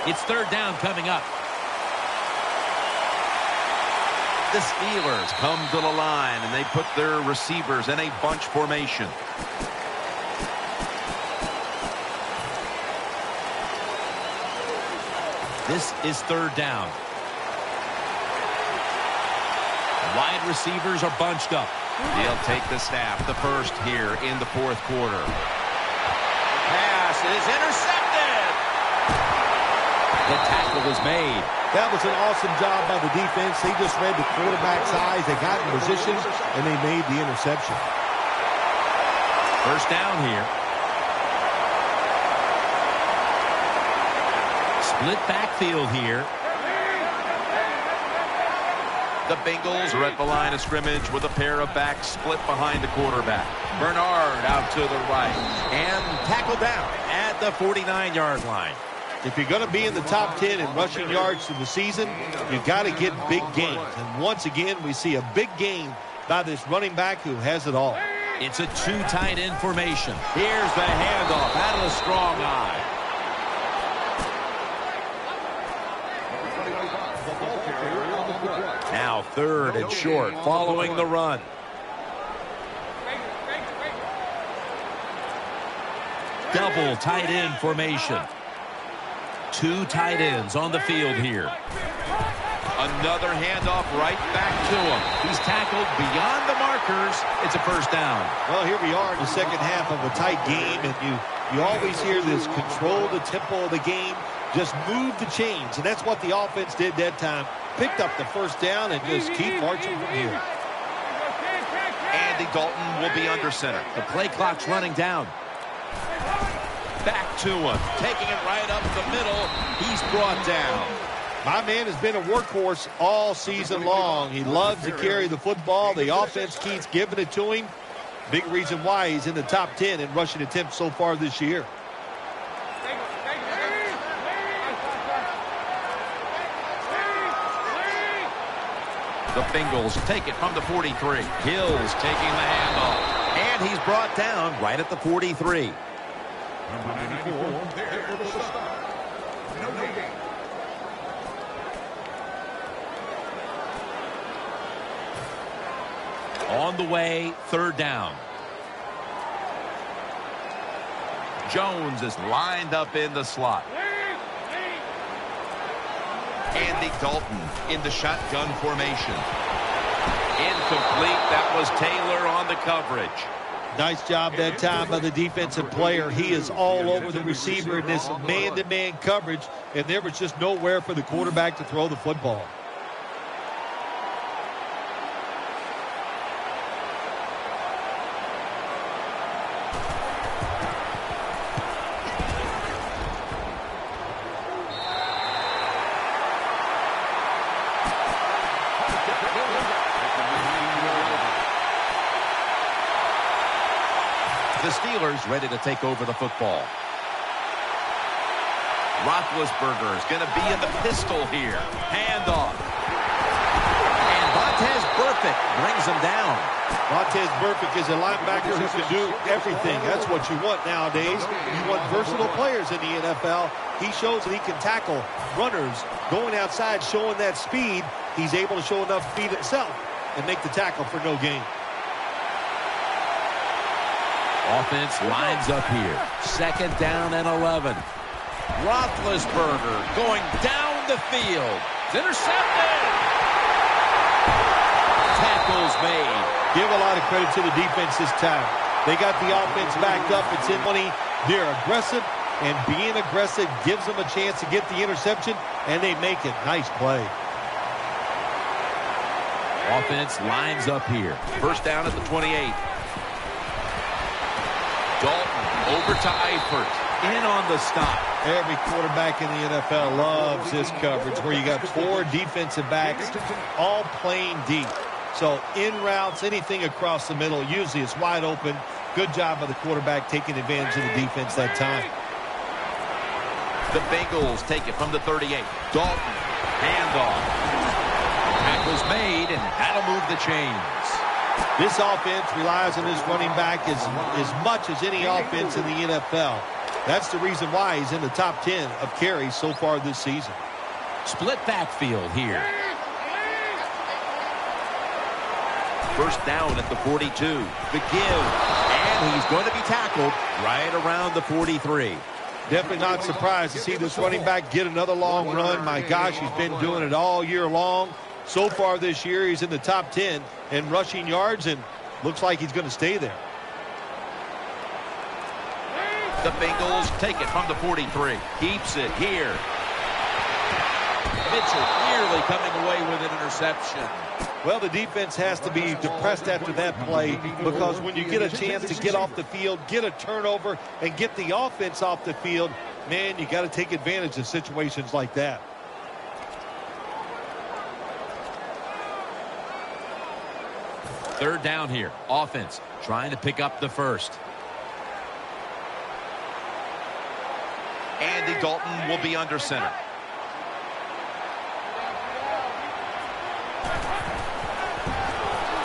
It's 3rd down coming up. The Steelers come to the line, and they put their receivers in a bunch formation. This is 3rd down. Wide receivers are bunched up. They'll take the snap, the first here in the 4th quarter. Pass is intercepted. The tackle was made. That was an awesome job by the defense. They just read the quarterback's eyes. They got in position, and they made the interception. 1st down here. Split backfield here. The Bengals are at the line of scrimmage with a pair of backs split behind the quarterback. Bernard out to the right. And tackled down at the 49-yard line. If you're going to be in the top 10 in rushing yards in the season, you've got to get big gains. And once again, we see a big gain by this running back who has it all. It's a 2 tight end formation. Here's the handoff out of the strong eye. Now 3rd and short following the run. Double tight end formation. 2 tight ends on the field here. Another handoff right back to him. He's tackled beyond the markers. It's a 1st down. Well, here we are in the 2nd half of a tight game, and you always hear this: control the tempo of the game, just move the chains, and that's what the offense did that time. Picked up the 1st down and just keep marching from here. Andy Dalton will be under center. The play clock's running down. Back to him, taking it right up the middle. He's brought down. My man has been a workhorse all season long. He loves to carry the football. The offense keeps giving it to him. Big reason why he's in the top 10 in rushing attempts so far this year. The Bengals take it from the 43. Hill's taking the handoff. And he's brought down right at the 43. Number 94, there was a stop. No gain. On the way, third down. Jones is lined up in the slot. Andy Dalton in the shotgun formation. Incomplete. That was Taylor on the coverage. Nice job that time by the defensive player. He is all over the receiver in this man-to-man coverage, and there was just nowhere for the quarterback to throw the football. The Steelers ready to take over the football. Roethlisberger is going to be in the pistol here. Handoff. And Vontaze Burfict brings him down. Vontaze Burfict is a linebacker who can do everything. That's what you want nowadays. You want versatile players in the NFL. He shows that he can tackle runners going outside, showing that speed. He's able to show enough speed himself and make the tackle for no gain. Offense lines up here. Second down and 11. Roethlisberger going down the field. It's intercepted. Tackles made. Give a lot of credit to the defense this time. They got the offense backed up. It's in money. They're aggressive, and being aggressive gives them a chance to get the interception, and they make it. Nice play. Offense lines up here. First down at the 28. Dalton over to Eifert. In on the stop. Every quarterback in the NFL loves this coverage where you got four defensive backs all playing deep. So in routes, anything across the middle, usually it's wide open. Good job by the quarterback taking advantage of the defense that time. The Bengals take it from the 38. Dalton, handoff. Tackles made, and that'll move the chains. This offense relies on this running back as much as any offense in the NFL. That's the reason why he's in the top 10 of carries so far this season. Split backfield here. First down at the 42. The give. And he's going to be tackled right around the 43. Definitely not surprised to see this running back get another long run. My gosh, he's been doing it all year long. So far this year, he's in the top 10 in rushing yards, and looks like he's going to stay there. The Bengals take it from the 43. Keeps it here. Mitchell nearly coming away with an interception. Well, the defense has to be depressed after that play, because when you get a chance to get off the field, get a turnover, and get the offense off the field, man, you got to take advantage of situations like that. Third down here. Offense trying to pick up the first. Andy Dalton will be under center.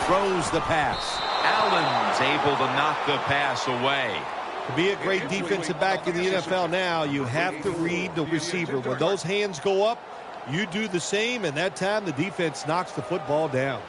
Throws the pass. Allen's able to knock the pass away. To be a great defensive back in the NFL now, you have to read the receiver. When those hands go up, you do the same, and that time the defense knocks the football down.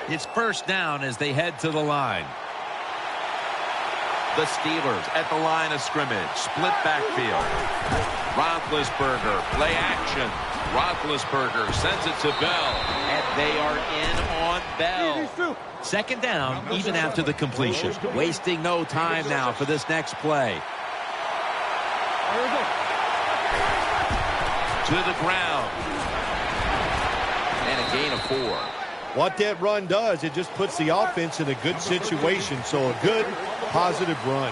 It's first down as they head to the line. The Steelers at the line of scrimmage. Split backfield. Roethlisberger, play action. Roethlisberger sends it to Bell, and they are in on Bell. Second down, even after the completion. Wasting no time now for this next play. To the ground. And a gain of 4. What that run does, it just puts the offense in a good situation. So a good, positive run.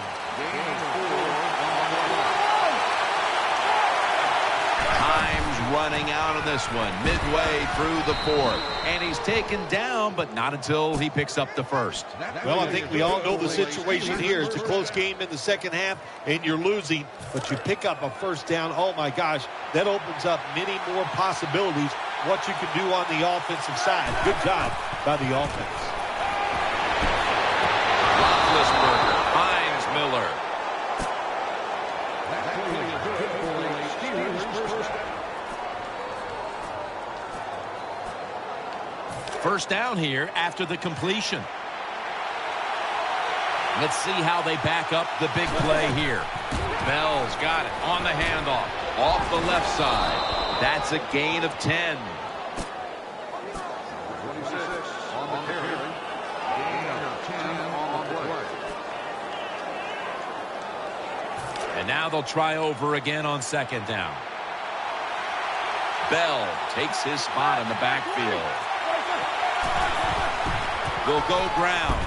Time's running out of this one, midway through the 4th. And he's taken down, but not until he picks up the first. Well, I think we all know the situation here. It's a close game in the second half, and you're losing, but you pick up a first down. Oh, my gosh, that opens up many more possibilities what you can do on the offensive side. Good job by the offense. Roethlisberger finds Miller. First down here after the completion. Let's see how they back up the big play here. Bell's got it on the handoff. Off the left side. That's a gain of 10. 26 on the carry. Gain of 10 on the play. And now they'll try over again on second down. Bell takes his spot in the backfield. Will go ground.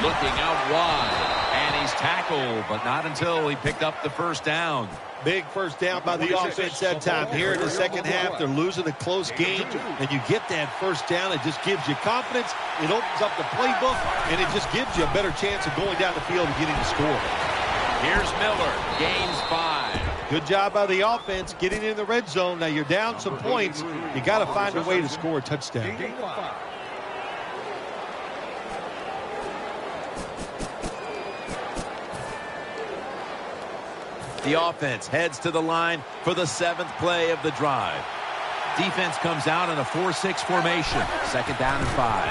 Looking out wide. And he's tackled, but not until he picked up the first down. Big first down by the offense that time. Here in the second half, they're losing a close game, and you get that first down. It just gives you confidence. It opens up the playbook, and it just gives you a better chance of going down the field and getting the score. Here's Miller. Gains 5. Good job by the offense getting in the red zone. Now you're down some points. You got to find a way to score a touchdown. The offense heads to the line for the 7th play of the drive. Defense comes out in a 4-6 formation. Second down and 5.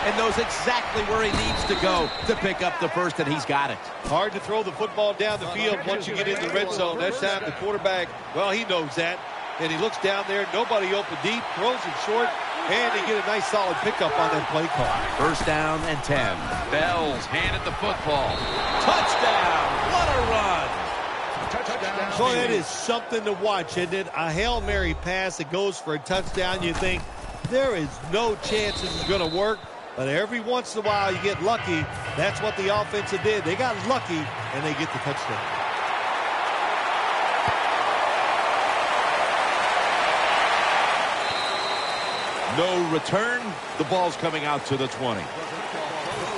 And knows exactly where he needs to go to pick up the first, and he's got it. Hard to throw the football down the field once you get in the red zone. That time the quarterback, well, he knows that. And he looks down there, nobody open deep, throws it short, and they get a nice solid pickup on that play call. First down and 10. Bell's handed the football. Touchdown! What a run! So that is something to watch, isn't it? A Hail Mary pass that goes for a touchdown. You think there is no chance this is going to work. But every once in a while you get lucky. That's what the offense did. They got lucky, and they get the touchdown. No return. The ball's coming out to the 20.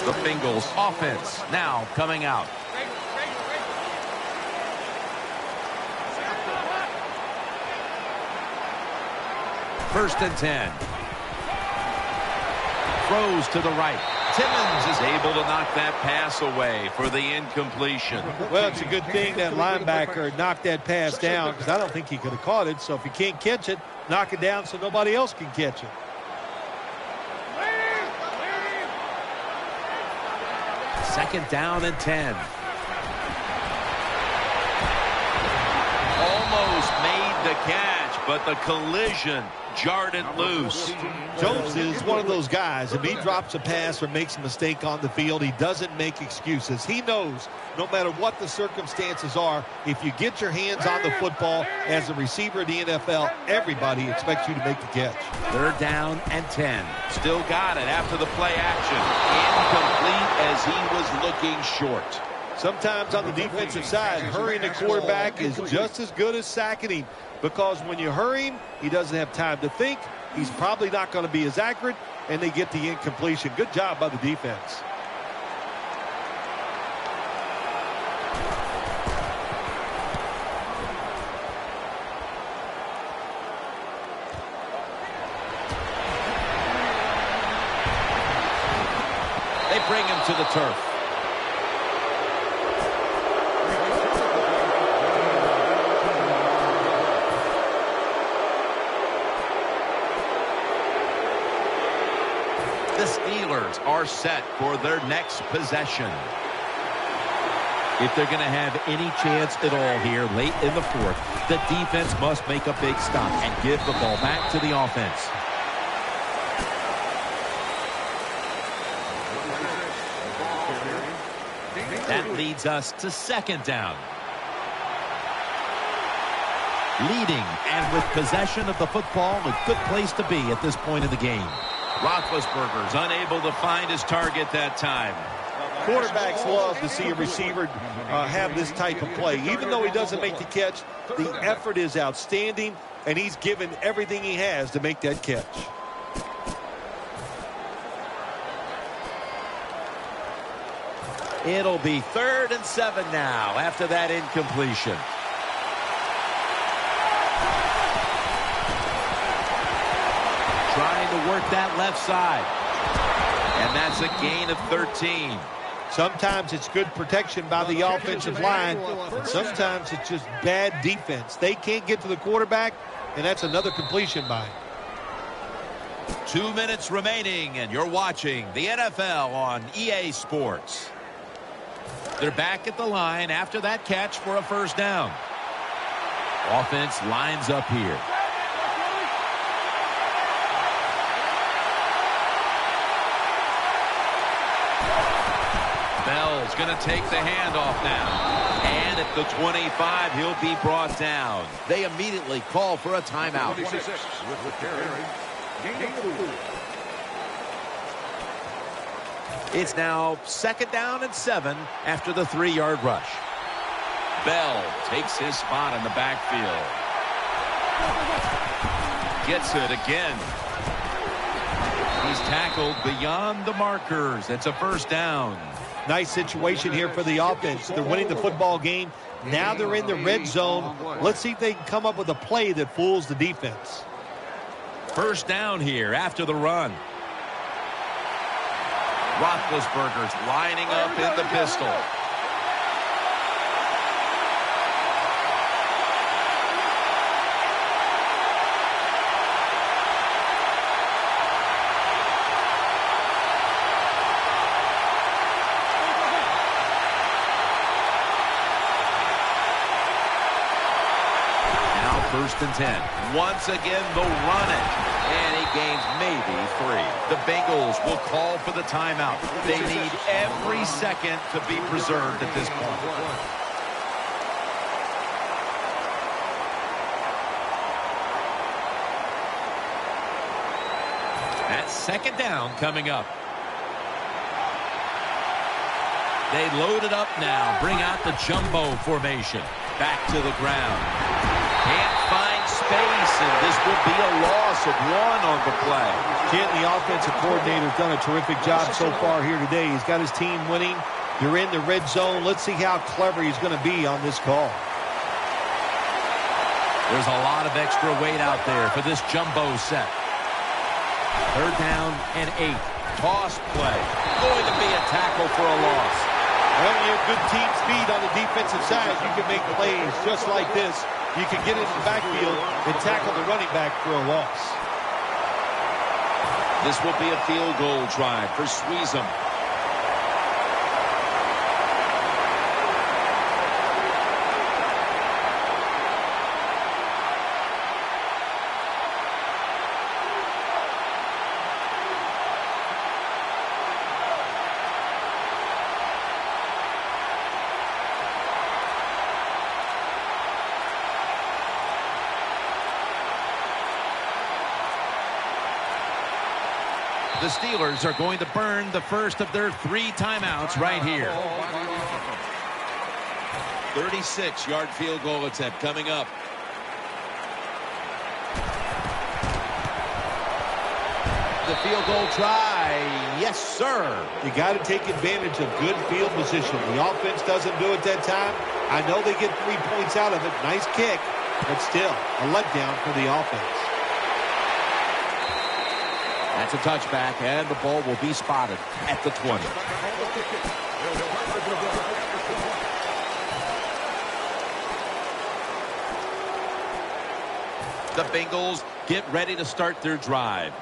The Bengals offense now coming out. First and 10. Throws to the right. Timmons is able to knock that pass away for the incompletion. Well, it's a good thing that linebacker knocked that pass down, because I don't think he could have caught it. So if you can't catch it, knock it down so nobody else can catch it. Second down and 10. Almost made the catch, but the collision jarred it loose. Jones is one of those guys. If he drops a pass or makes a mistake on the field, he doesn't make excuses. He knows no matter what the circumstances are, if you get your hands on the football as a receiver in the NFL, everybody expects you to make the catch. Third down and 10. Still got it after the play action. Incomplete as he was looking short. Sometimes on the defensive side, hurrying the quarterback is just as good as sacking him, because when you hurry him, he doesn't have time to think. He's probably not going to be as accurate, and they get the incompletion. Good job by the defense. They bring him to the turf. The Steelers are set for their next possession. If they're going to have any chance at all here late in the fourth, the defense must make a big stop and give the ball back to the offense. That leads us to second down. Leading and with possession of the football, a good place to be at this point in the game. Roethlisberger's unable to find his target that time. Quarterbacks love to see a receiver have this type of play. Even though he doesn't make the catch, the effort is outstanding, and he's given everything he has to make that catch. It'll be 3rd and 7 now after that incompletion. Trying to work that left side. And that's a gain of 13. Sometimes it's good protection by the offensive line, and sometimes it's just bad defense. They can't get to the quarterback, and that's another completion by him. 2 minutes remaining, and you're watching the NFL on EA Sports. They're back at the line after that catch for a first down. Offense lines up here. Bell's going to take the handoff now. And at the 25, he'll be brought down. They immediately call for a timeout. 26 with the carry. Gain of 4. It's now 2nd down and 7 after the 3-yard rush. Bell takes his spot in the backfield. Gets it again. He's tackled beyond the markers. It's a first down. Nice situation here for the offense. They're winning the football game. Now they're in the red zone. Let's see if they can come up with a play that fools the defense. First down here after the run. Roethlisberger's lining up in the pistol. Now 1st and 10. Once again, they'll run it. And he gains maybe 3. The Bengals will call for the timeout. They need every second to be preserved at this point. That's 2nd down coming up. They load it up now. Bring out the jumbo formation. Back to the ground. Can't find space, and this will be a loss of 1 on the play. Kent, the offensive coordinator, has done a terrific job so far here today. He's got his team winning. They're in the red zone. Let's see how clever he's going to be on this call. There's a lot of extra weight out there for this jumbo set. 3rd down and 8. Toss play. Going to be a tackle for a loss. When you have good team speed on the defensive side, you can make plays just like this. You can get into the backfield and tackle the running back for a loss. This will be a field goal drive for Sweezum. The Steelers are going to burn the first of their 3 timeouts right here. 36-yard field goal attempt coming up. The field goal try. Yes, sir. You got to take advantage of good field position. The offense doesn't do it that time. I know they get 3 points out of it. Nice kick, but still a letdown for the offense. That's a touchback, and the ball will be spotted at the 20. The Bengals get ready to start their drive.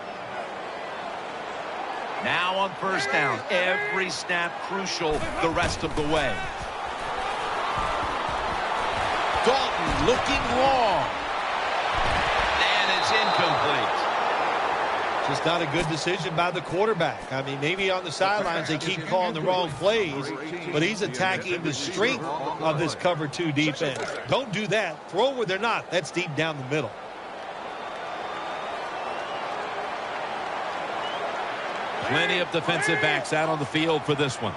Now on first down, every snap crucial the rest of the way. Dalton looking long. And it's incomplete. Just not a good decision by the quarterback. I mean, maybe on the sidelines they keep calling the wrong plays, but he's attacking the strength of this cover 2 defense. Don't do that. Throw where they're not. That's deep down the middle. Plenty of defensive backs out on the field for this one.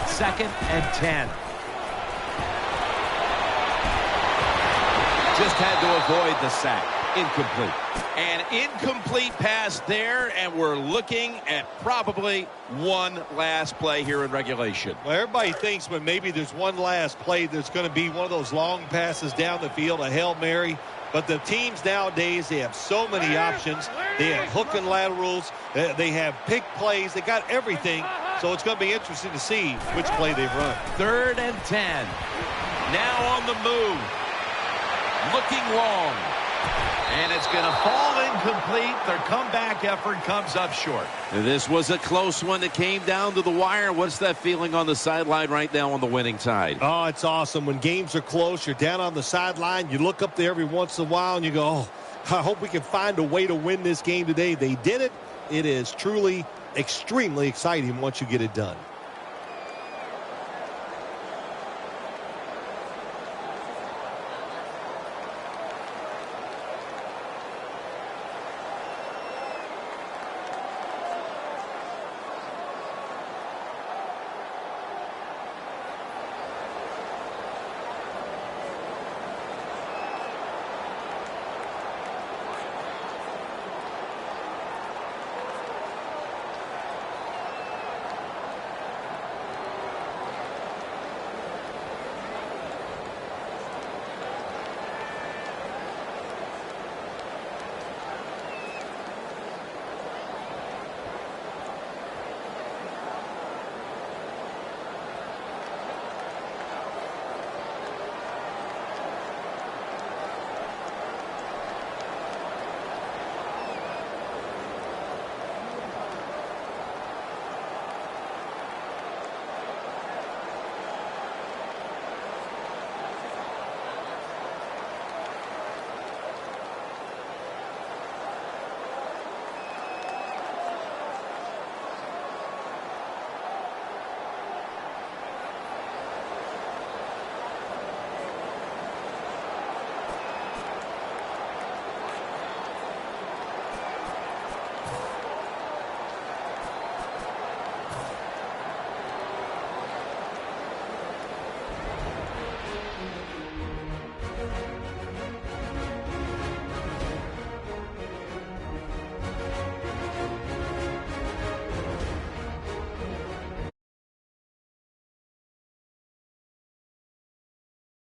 Second and 10. Just had to avoid the sack. Incomplete. An incomplete pass there, and we're looking at probably one last play here in regulation. Well, everybody thinks when maybe there's one last play, there's going to be one of those long passes down the field, a Hail Mary. But the teams nowadays, they have so many options. They have hook and laterals. They have pick plays. They got everything. So it's going to be interesting to see which play they run. 3rd and 10. Now on the move. Looking long. And it's going to fall incomplete. Their comeback effort comes up short. This was a close one that came down to the wire. What's that feeling on the sideline right now on the winning side? Oh, it's awesome. When games are close, you're down on the sideline. You look up there every once in a while and you go, oh, I hope we can find a way to win this game today. They did it. It is truly extremely exciting once you get it done.